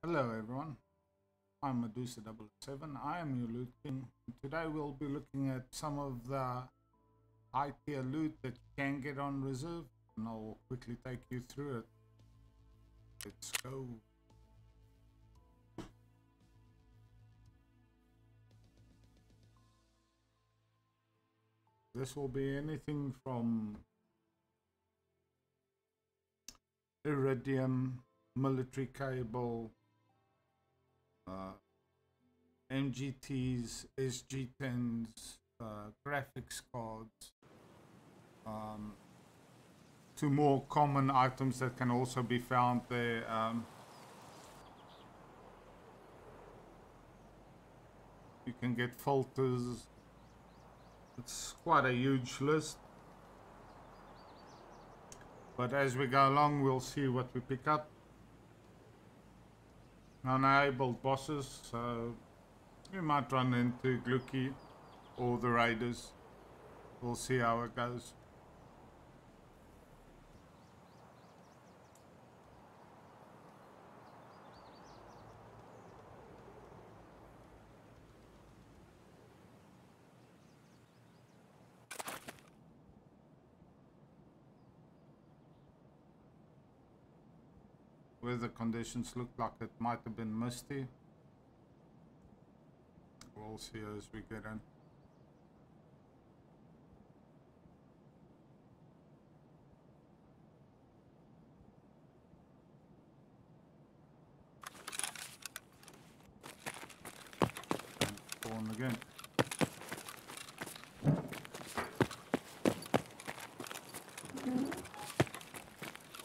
Hello everyone, I'm Medusa007. I am your loot king. Today we'll be looking at some of the high tier loot that you can get on reserve, and I'll quickly take you through it. Let's go. This will be anything from iridium, military cable, MGTs, SG10s, graphics cards, to more common items that can also be found there. You can get filters. It's quite a huge list. But as we go along, we'll see what we pick up. Unenabled bosses, so you might run into Glucky or the Raiders. We'll see how it goes. Weather conditions look like it might have been misty. We'll see as we get in. And spawn again.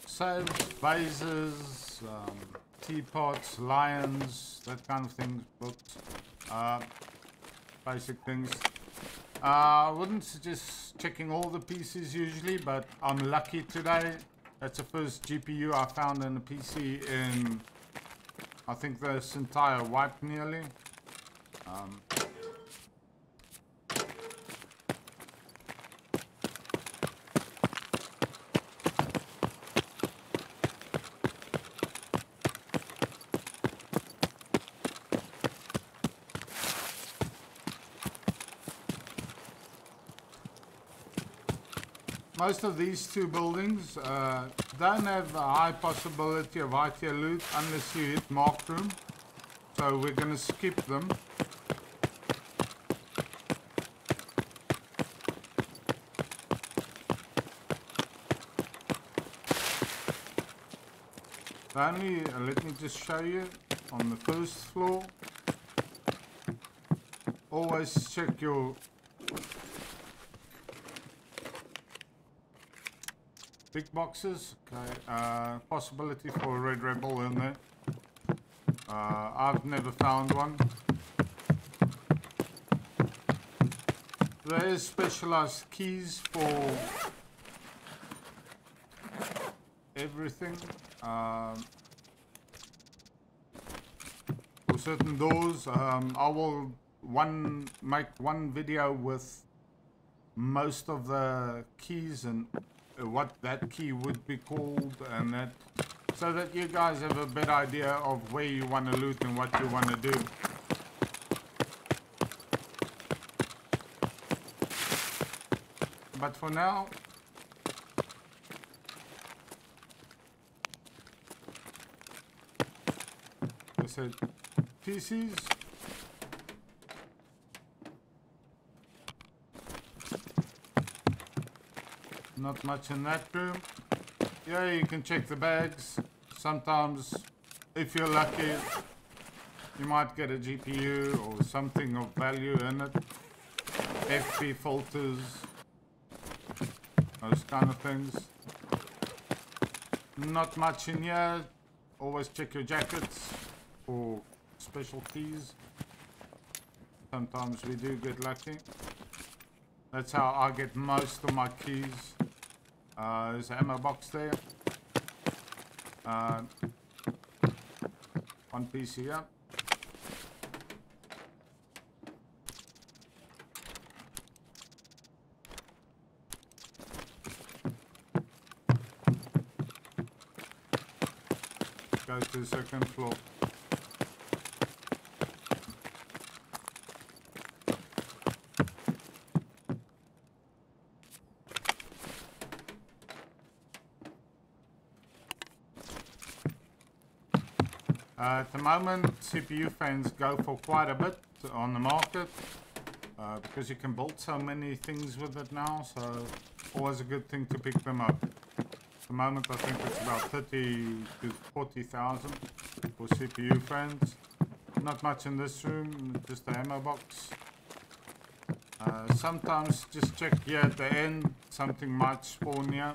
Saves, vases, teapots, lions, that kind of thing, books, basic things. I wouldn't suggest checking all the PCs usually, but I'm lucky today. That's the first GPU I found in a PC in, I think, this entire wipe nearly. Most of these two buildings don't have a high possibility of high tier loot unless you hit marked room, so we're going to skip them. Only, let me just show you on the first floor. Always check your big boxes. Okay, possibility for a red rebel in there. I've never found one. There is specialized keys for everything. For certain doors, I will make one video with most of the keys and what that key would be called, and that, so that you guys have a better idea of where you want to loot and what you want to do. But for now, I said PCs. Not much in that room. Yeah, you can check the bags. Sometimes, if you're lucky, you might get a GPU or something of value in it. FP filters, those kind of things. Not much in here. Always check your jackets for special keys. Sometimes we do get lucky. That's how I get most of my keys. There's an ammo box there. One piece here. Go to the second floor. At the moment, CPU fans go for quite a bit on the market because you can build so many things with it now, so always a good thing to pick them up. At the moment, I think it's about 30 to 40,000 for CPU fans. Not much in this room, just the ammo box. Sometimes just check here at the end, something might spawn here.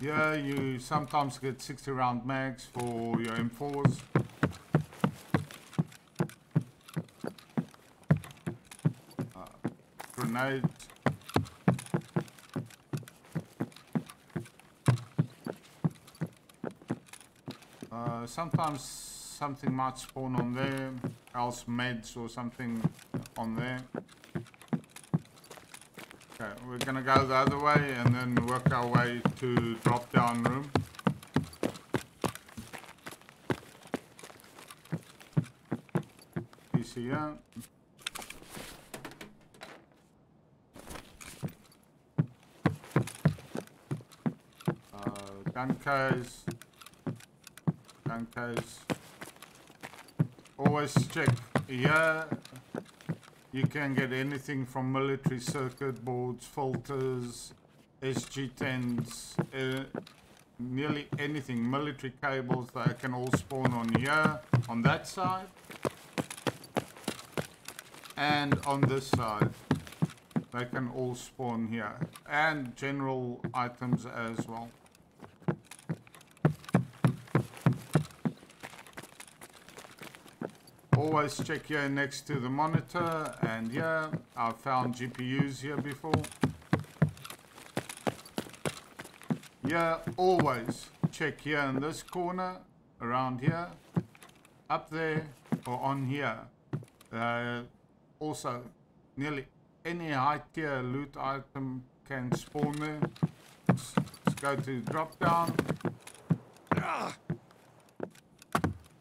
Here you sometimes get 60 round mags for your M4s. Grenades. Sometimes something might spawn on there, else meds or something on there. Okay, we're gonna go the other way and then work our way to drop down room. PC here. Gun case. Gun case. Always check here. You can get anything from military circuit boards, filters, SG10s, nearly anything, military cables, they can all spawn on here, on that side, and on this side. They can all spawn here, and general items as well. Always check here next to the monitor, and here I've found GPUs here before. Here, always check here in this corner, around here, up there, or on here. Also, nearly any high tier loot item can spawn there. Let's go to drop down.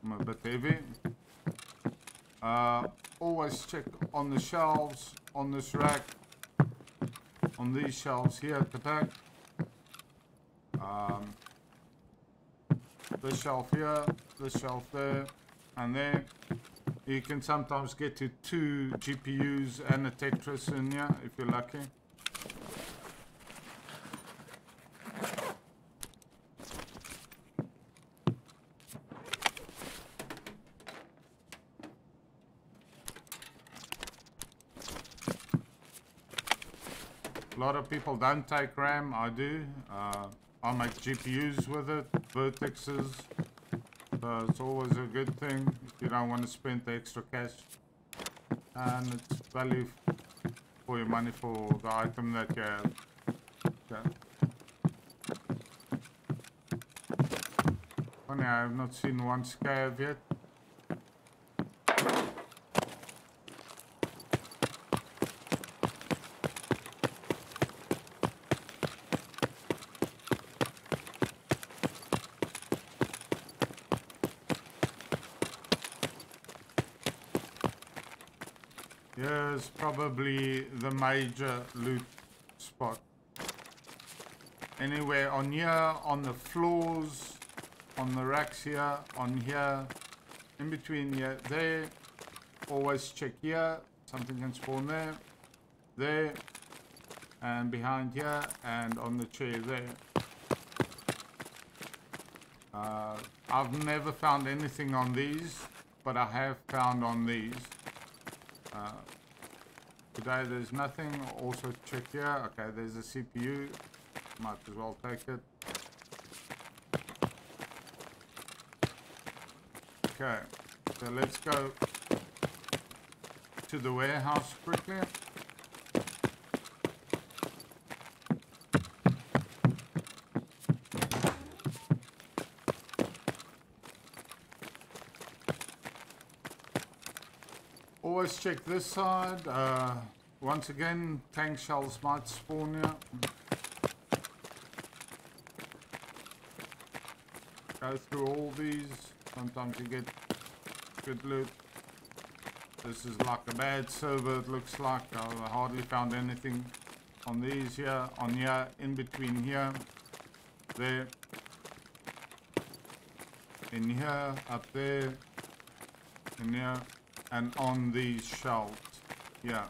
I'm a bit heavy. Always check on the shelves, on this rack, on these shelves here at the back. This shelf here, this shelf there, and there. You can sometimes get to 2 GPUs and a Tetris in here if you're lucky. A lot of people don't take RAM, I do. I make GPUs with it, vertexes. So it's always a good thing if you don't want to spend the extra cash. And it's value for your money for the item that you have. Okay. Funny, I have not seen one scav yet. Here's probably the major loot spot. Anywhere on here, on the floors, on the racks here, on here, in between here, there. Always check here, something can spawn there, and behind here, and on the chair there. I've never found anything on these, but I have found on these. Today there's nothing. Also check here. Okay, there's a CPU. Might as well take it. Okay, so let's go to the warehouse quickly. Always check this side. Once again, tank shells might spawn here. Go through all these. Sometimes you get good loot. This is like a bad server, it looks like. I hardly found anything on these here, on here, in between here, there, in here, up there, in here, and on these shelves here.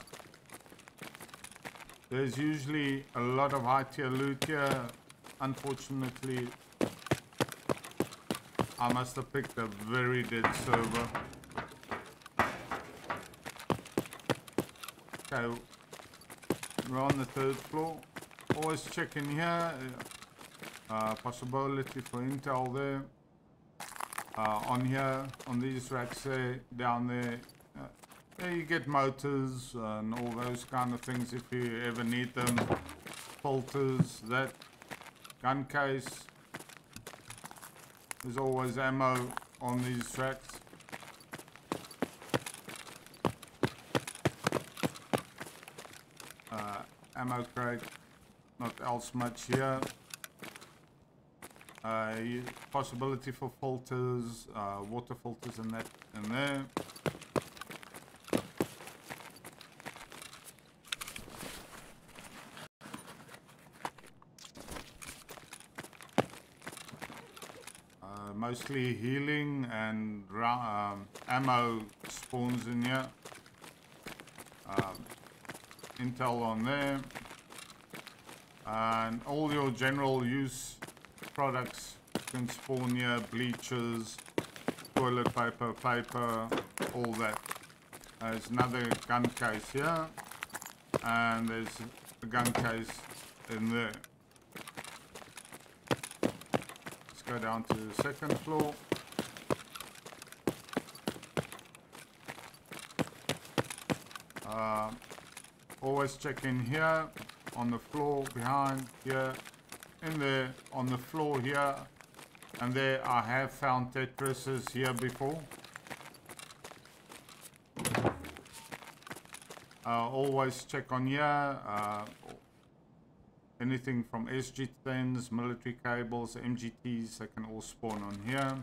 There's usually a lot of high tier loot here. Unfortunately, I must have picked a very dead server. Okay, we're on the 3rd floor. Always check in here. Possibility for intel there. On here, on these racks there, down there. Yeah, you get motors and all those kind of things if you ever need them. Filters, that gun case. There's always ammo on these racks. Ammo crate, not else much here. Possibility for filters, water filters and that in there. Mostly healing and ammo spawns in here. Intel on there. And all your general use products can spawn here. Bleachers, toilet paper, paper, all that. There's another gun case here. And there's a gun case in there. Go down to the 2nd floor. Always check in here, on the floor, behind, here, in there, on the floor here, and there I have found Tetrises here before. Always check on here. Anything from SG-10s, military cables, MGTs, they can all spawn on here.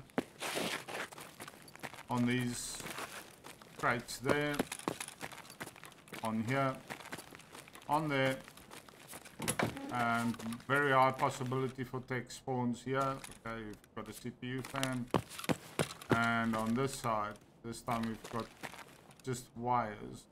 On these crates there. On here. On there. And very high possibility for tech spawns here. Okay, we've got a CPU fan. And on this side, this time we've got just wires.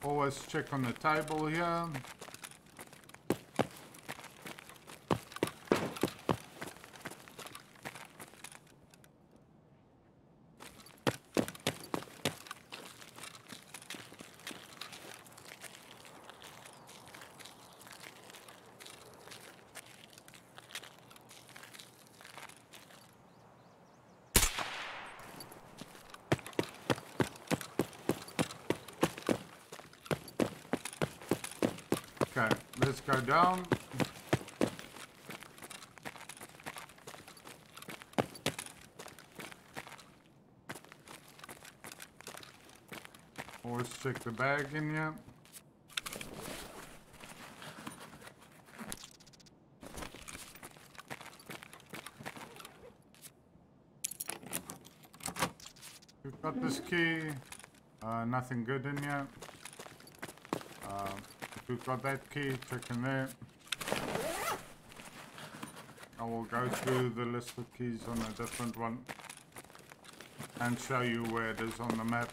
Always check on the table here. Okay, let's go down. Always check the bag in here. We've got this key. Nothing good in here. We've got that key, check in there. I will go through the list of keys on a different one and show you where it is on the map.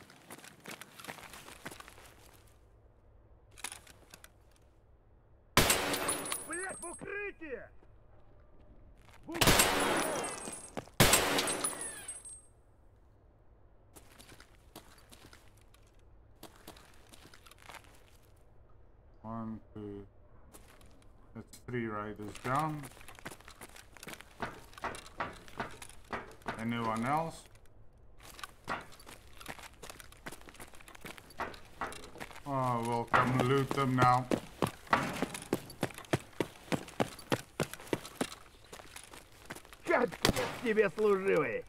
One, two, that's 3 riders down. Anyone else? Oh, we'll come loot them now. Как тебе служивый?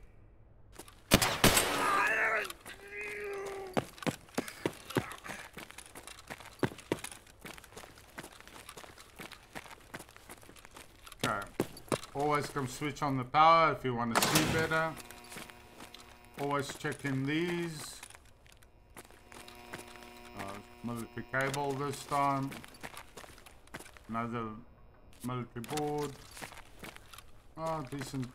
Always come switch on the power if you want to see better. Always check in these. Military cable this time. Another military board. Oh, decent.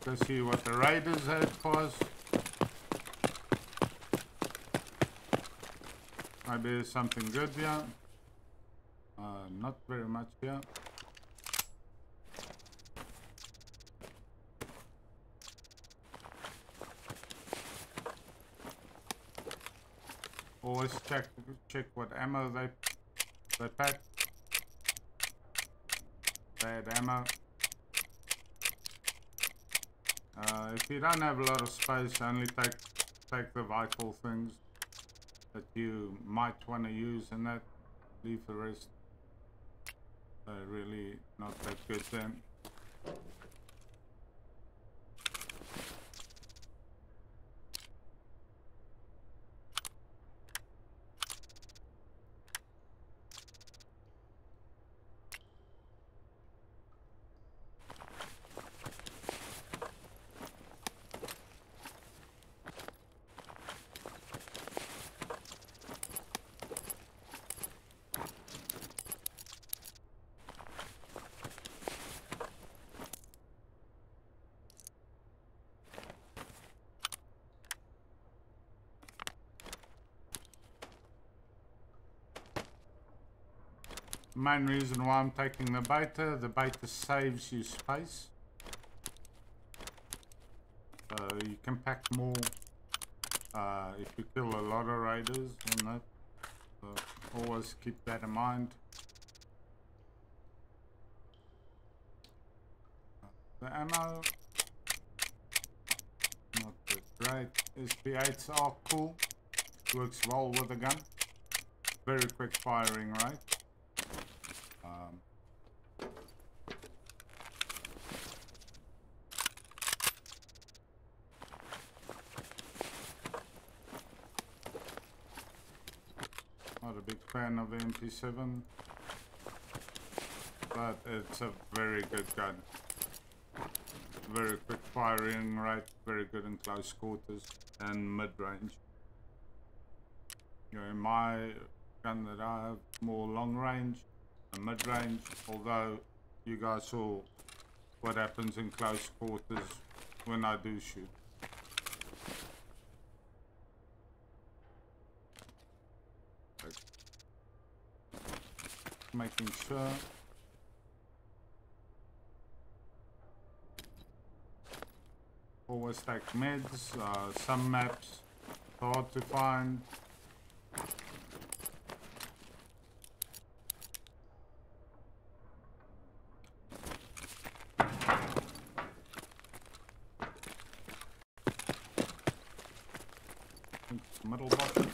Let's see what the raiders had for us. Maybe there's something good here. Not very much here. Always check what ammo they pack. Bad ammo. If you don't have a lot of space, only take the vital things that you might want to use, and that leave the rest. Really not that good then. Main reason why I'm taking the beta saves you space. So you can pack more if you kill a lot of raiders on that. So always keep that in mind. The ammo, not that great. SP8s are cool. Works well with the gun. Very quick firing rate. Not a big fan of the MP7, but it's a very good gun. Very quick firing rate, very good in close quarters and mid-range. You know, in my gun that I have, more long range and mid-range, although you guys saw what happens in close quarters when I do shoot. Making sure. Always take meds. Some maps hard to find. Middle button.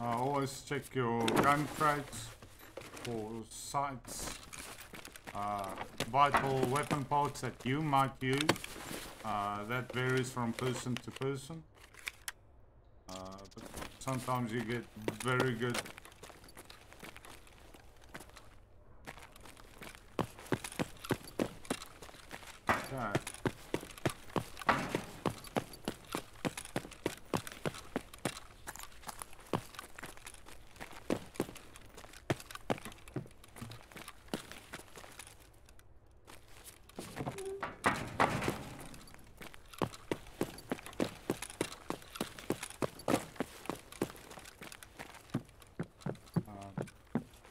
Always check your gun crates for sights, vital weapon parts that you might use. That varies from person to person. But sometimes you get very good. Okay.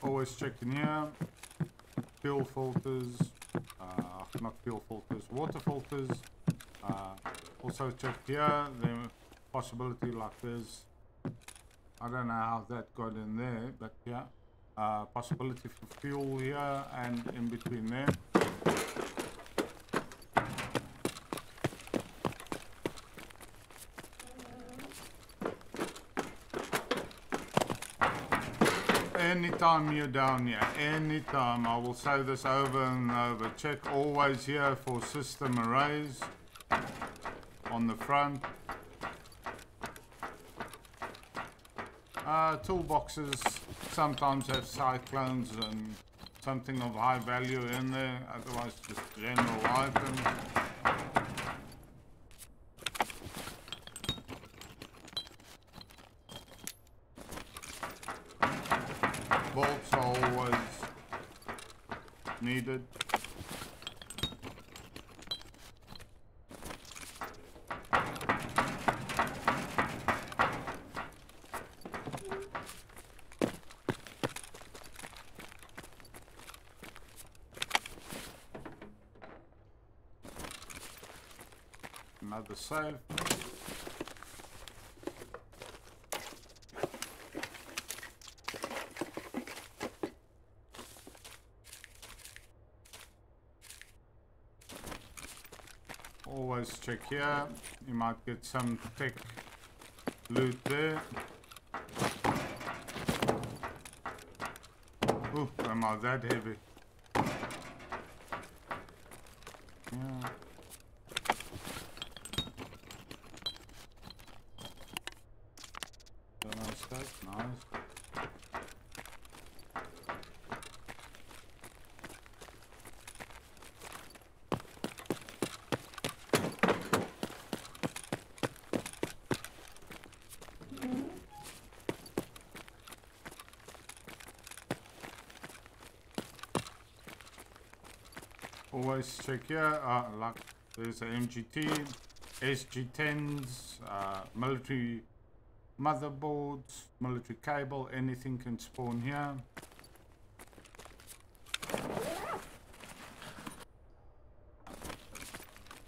Always checking here, fuel filters, not fuel filters, water filters. Also check here, the possibility like this. I don't know how that got in there, but yeah, possibility for fuel here and in between there. anytime you're down here, anytime, I will say this over and over, check always here for system arrays on the front. Toolboxes sometimes have cyclones and something of high value in there, otherwise just general items. Bolts are always needed. Another safe. Always check here, you might get some tech loot there. Ooh, am I that heavy? Yeah. Nice. Always check here, like there's a MGT, SG10s, military motherboards, military cable, anything can spawn here.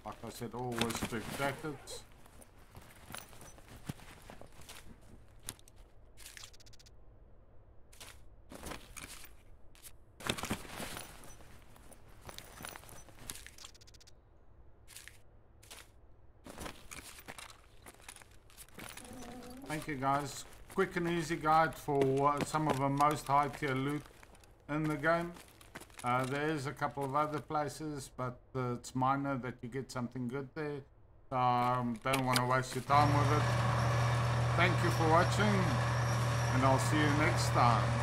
Like I said, always check jackets. Thank you guys. Quick and easy guide for some of the most high tier loot in the game. There is a couple of other places, but it's minor that you get something good there. Don't want to waste your time with it. Thank you for watching, and I'll see you next time.